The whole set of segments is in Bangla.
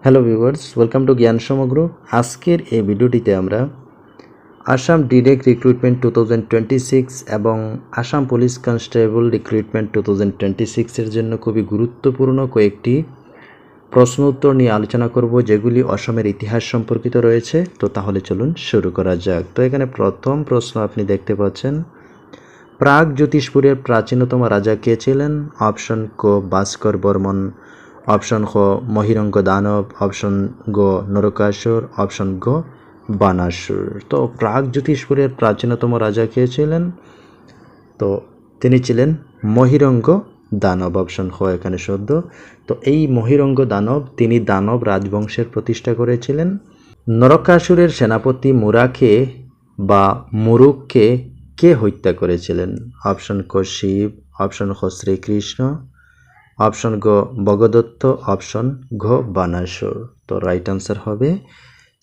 হ্যালো ভিউয়ার্স, ওয়েলকাম টু জ্ঞান সমগ্র। আজকের এই ভিডিওটিতে আমরা আসাম ডিরেক্ট রিক্রুটমেন্ট 2026 এবং আসাম পুলিশ কনস্টেবল রিক্রুটমেন্ট 2026-এর জন্য খুবই গুরুত্বপূর্ণ কয়েকটি প্রশ্ন উত্তর নিয়ে আলোচনা করব, যেগুলি অসমের ইতিহাস সম্পর্কিত রয়েছে। তো তাহলে চলুন শুরু করা যাক। তো এখানে প্রথম প্রশ্ন আপনি দেখতে পাচ্ছেন, প্রাগ জ্যোতিষপুরের প্রাচীনতম রাজা কে ছিলেন? অপশন ক ভাস্কর বর্মন, অপশন খ মহিরঙ্গ দানব, অপশন গ নরকাসুর, অপশন গ বানাসুর। তো প্রাগ জ্যোতিষপুরের প্রাচীনতম রাজা কে ছিলেন? তো তিনি ছিলেন মহিরঙ্গ দানব, অপশন খ এখানে শুদ্ধ। তো এই মহিরঙ্গ দানব তিনি দানব রাজবংশের প্রতিষ্ঠা করেছিলেন। নরকাসুরের সেনাপতি মুরাকে বা মুরুককে কে হত্যা করেছিলেন? অপশন ক শিব, অপশন খ শ্রীকৃষ্ণ, অপশন গ ভগদত্ত, অপশন ঘ বানাসুর। তো রাইট আনসার হবে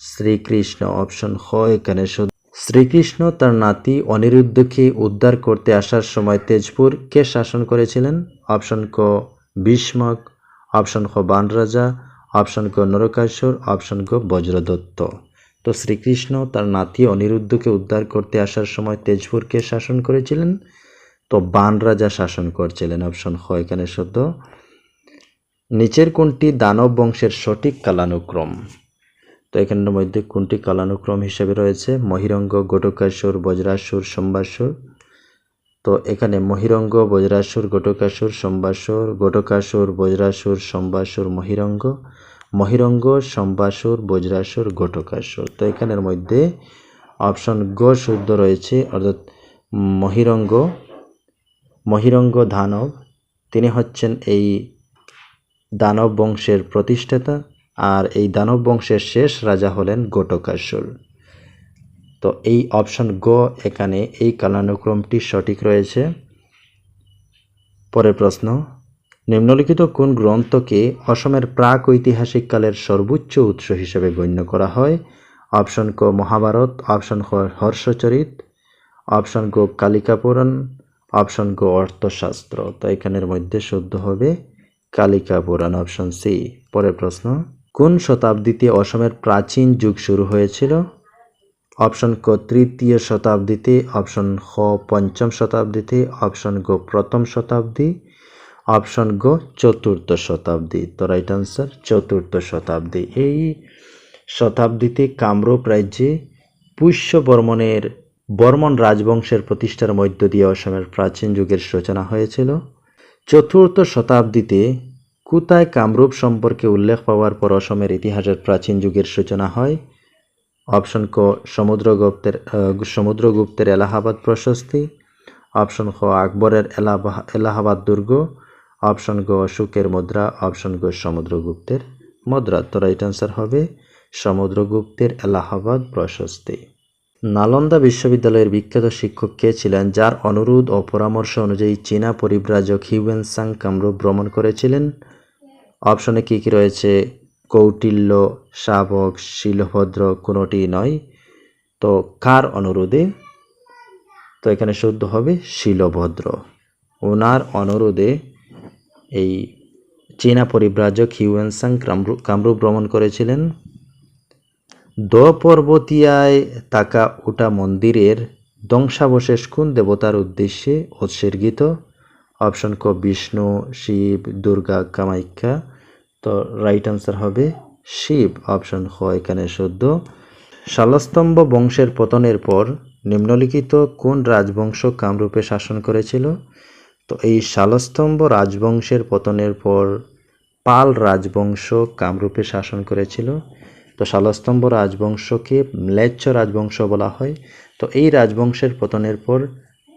শ্রীকৃষ্ণ, অপশন খ এখানে শুদ্ধ। শ্রীকৃষ্ণ তার নাতি অনিরুদ্ধকে উদ্ধার করতে আসার সময় তেজপুর কে শাসন করেছিলেন? অপশন ক ভীষ্মক, অপশন খ বানরাজা, অপশন ক নরকাসুর, অপশন ক বজ্রদত্ত। তো শ্রীকৃষ্ণ তার নাতি অনিরুদ্ধকে উদ্ধার করতে আসার সময় তেজপুর কে শাসন করেছিলেন? তো বানরাজা শাসন করছিলেন, অপশন খ এখানে শুদ্ধ। নিচের কোনটি দানব বংশের সঠিক কালানুক্রম? তো এখানের মধ্যে কোনটি কালানুক্রম হিসেবে রয়েছে? মহিরঙ্গ, ঘটকাসুর, বজ্রাসুর, সম্বাসুর। তো এখানে মহিরঙ্গ, বজ্রাসুর, ঘটকাসুর, সম্বাসুর, ঘটকাসুর, বজ্রাসুর, সম্বাসুর, মহিরঙ্গ, মহিরঙ্গ, সম্বাসুর, বজ্রাসুর, ঘটকাসুর। তো এখানের মধ্যে অপশন গ শুদ্ধ রয়েছে, অর্থাৎ মহিরঙ্গ দানব তিনি হচ্ছেন এই দানব বংশের প্রতিষ্ঠাতা, আর এই দানব বংশের শেষ রাজা হলেন ঘটকাসুর। তো এই অপশন গ এখানে এই কালানুক্রমটি সঠিক রয়েছে। পরের প্রশ্ন, নিম্নলিখিত কোন গ্রন্থকে অসমের প্রাক ঐতিহাসিক কালের সর্বোচ্চ উৎস হিসেবে গণ্য করা হয়? অপশন ক মহাভারত, অপশন খ হর্ষচরিত, অপশন ক কালিকা পুরাণ, অপশন ক অর্থশাস্ত্র। তো এখানের মধ্যে শুদ্ধ হবে কালিকা পুরাণ, অপশন সি। পরের প্রশ্ন, কোন শতাব্দীতে অসমের প্রাচীন যুগ শুরু হয়েছিল? অপশন ক তৃতীয় শতাব্দীতে, অপশন খ পঞ্চম শতাব্দীতে, অপশন গ প্রথম শতাব্দী, অপশন গ চতুর্থ শতাব্দী। তো রাইট আনসার চতুর্থ শতাব্দী। এই শতাব্দীতে কামরূপ রাজ্যে পুষ্য বর্মন রাজবংশের প্রতিষ্ঠার মধ্য দিয়ে অসমের প্রাচীন যুগের সূচনা হয়েছিল। চতুর্থ শতাব্দীতে কোথায় কামরূপ সম্পর্কে উল্লেখ পাওয়ার পর অসমের ইতিহাসের প্রাচীন যুগের সূচনা হয়? অপশন ক সমুদ্রগুপ্তের এলাহাবাদ প্রশস্তি, অপশন খ আকবরের এলাহাবাদ দুর্গ, অপশন গ অশোকের মুদ্রা, অপশন গ সমুদ্রগুপ্তের মুদ্রা। তো রাইট আনসার হবে সমুদ্রগুপ্তের এলাহাবাদ প্রশস্তি। নালন্দা বিশ্ববিদ্যালয়ের বিখ্যাত শিক্ষক কে ছিলেন, যার অনুরোধ ও পরামর্শ অনুযায়ী চীনা পরিব্রাজক হিউয়েনসাং কামরূপ ভ্রমণ করেছিলেন? অপশনে কি কি রয়েছে? কৌটিল্য, শাবক, শিলভদ্র, কোনোটি নয়। তো কার অনুরোধে? তো এখানে শুদ্ধ হবে শিলভদ্র। ওনার অনুরোধে এই চীনা পরিব্রাজক হিউয়েনসাং কামরূপ ভ্রমণ করেছিলেন। পর্বতীয়ায় থাকা ওটা মন্দিরের ধ্বংসাবশেষ কোন দেবতার উদ্দেশ্যে উৎসর্গিত? অপশন ক বিষ্ণু, শিব, দুর্গা, কামাখ্যা। তো রাইট আনসার হবে শিব, অপশন খ এখানে শুদ্ধ। শালস্তম্ভ বংশের পতনের পর নিম্নলিখিত কোন রাজবংশ কামরূপে শাসন করেছিল? তো এই শালস্তম্ভ রাজবংশের পতনের পর পাল রাজবংশ কামরূপে শাসন করেছিল। তো শালস্তম্ভ রাজবংশকে ম্লেচ্ছ রাজবংশ বলা হয়। তো এই রাজবংশের পতনের পর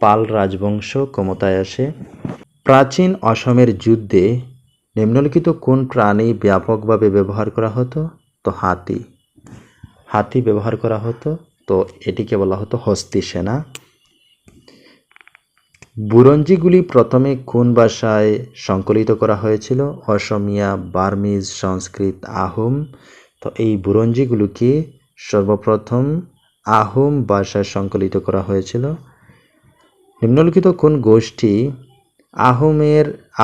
পাল রাজবংশ ক্ষমতায় আসে। প্রাচীন অসমের যুদ্ধে নিম্নলিখিত কোন প্রাণী ব্যাপকভাবে ব্যবহার করা হতো? তো হাতি ব্যবহার করা হতো। তো এটিকে বলা হতো হস্তি সেনা। বুরঞ্জিগুলি প্রথমে কোন ভাষায় সংকলিত করা হয়েছিল? অসমিয়া, বার্মিজ, সংস্কৃত, আহোম। তো এই বুরঞ্জিগুলোকে সর্বপ্রথম আহোম ভাষায় সংকলিত করা হয়েছিল। নিম্নলিখিত কোন গোষ্ঠী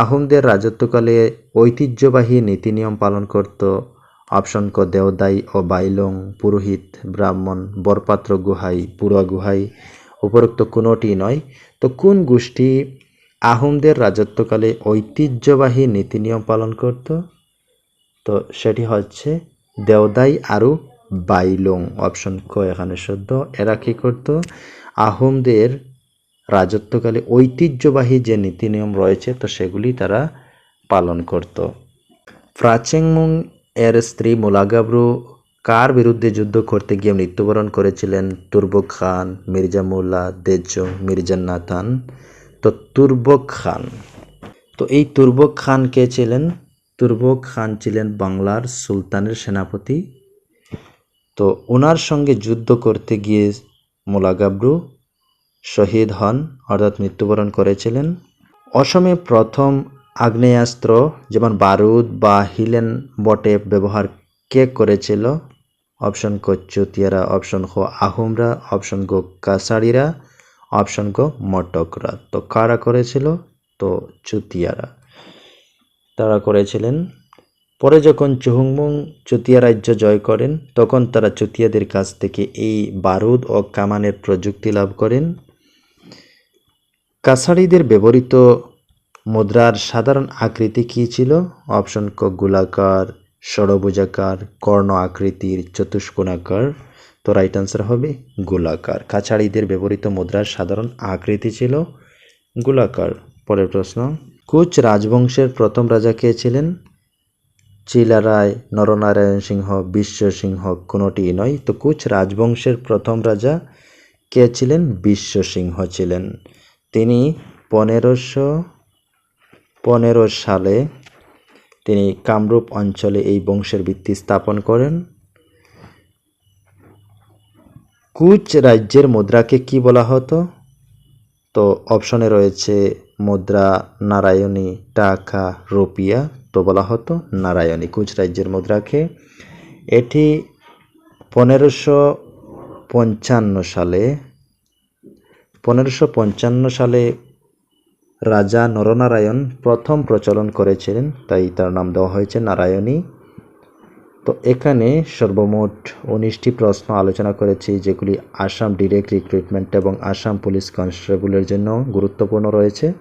আহোমদের রাজত্বকালে ঐতিহ্যবাহী নীতিনিয়ম পালন করত? অপশন ক দেওদাই ও বাইলং, পুরোহিত, ব্রাহ্মণ, বরপাত্র, গুহাই, পুরা গুহাই, উপরোক্ত কোনোটি নয়। তো কোন গোষ্ঠী আহোমদের রাজত্বকালে ঐতিহ্যবাহী নীতিনিয়ম পালন করত? তো সেটি হচ্ছে দেওদাই আরও বাইলং। অপশন ক এখানে শুদ্ধ। এরা কী করত? আহোমদের রাজত্বকালে ঐতিহ্যবাহী যে নীতিনিয়ম রয়েছে তো সেগুলি তারা পালন করত। প্রাচেংমুং এর স্ত্রী মুলাগাব্রু কার বিরুদ্ধে যুদ্ধ করতে গিয়ে মৃত্যুবরণ করেছিলেন? তুর্বক খান, মির্জা মুল্লা, দেজং, মির্জা নাথান। তো তুর্বক খান। তো এই তুর্বক খান কে ছিলেন? তুর্বক খান ছিলেন বাংলার সুলতানের সেনাপতি। তো ওনার সঙ্গে যুদ্ধ করতে গিয়ে মুলাগাব্রু শহীদ হন, অর্থাৎ মৃত্যুবরণ করেছিলেন। অসমে প্রথম আগ্নেয়াস্ত্র যেমন বারুদ বা হিলেন বটে ব্যবহার কে করেছিল? অপশন ক চুতিয়ারা, অপশন খ আহোমরা, অপশন গ কাছাড়িরা, অপশন গ মটকরা। তো কারা করেছিল? তো চুতিয়ারা তারা করেছিলেন। পরে যখন চুহুংমুং চুতিয়া রাজ্য জয় করেন তখন তারা চুতিয়াদের কাছ থেকে এই বারুদ ও কামানের প্রযুক্তি লাভ করেন। কাছাড়িদের ব্যবহৃত মুদ্রার সাধারণ আকৃতি কী ছিল? অপশন ক গোলাকার, ষড়ভুজাকার, কর্ণ আকৃতির, চতুষ্কোণাকার। তো রাইট আনসার হবে গোলাকার। কাছাড়িদের ব্যবহৃত মুদ্রার সাধারণ আকৃতি ছিল গোলাকার। পরের প্রশ্ন, কুচ রাজবংশের প্রথম রাজা কে ছিলেন? চিলারায়, নরনারায়ণ সিংহ, বিশ্ব সিংহ, কোনোটি নয়। তো কুচ রাজবংশের প্রথম রাজা কে ছিলেন? বিশ্ব সিংহ ছিলেন। তিনি 1515 সালে তিনি কামরূপ অঞ্চলে এই বংশের ভিত্তি স্থাপন করেন। কুচ রাজ্যের মুদ্রাকে কি বলা হতো? তো অপশনে রয়েছে মুদ্রা, নারায়ণী, টাকা, রুপিয়া। তো বলা হতো নারায়ণী কুচ রাজ্যের মুদ্রাকে। এটি 1555 সালে রাজা নরনারায়ণ প্রথম প্রচলন করেছিলেন, তাই তার নাম দেওয়া হয়েছে নারায়ণী। তো এখানে সর্বমোট 19টি প্রশ্ন আলোচনা করেছি, যেগুলি আসাম ডিরেক্ট রিক্রুটমেন্ট এবং আসাম পুলিশ কনস্টেবলের জন্য গুরুত্বপূর্ণ রয়েছে।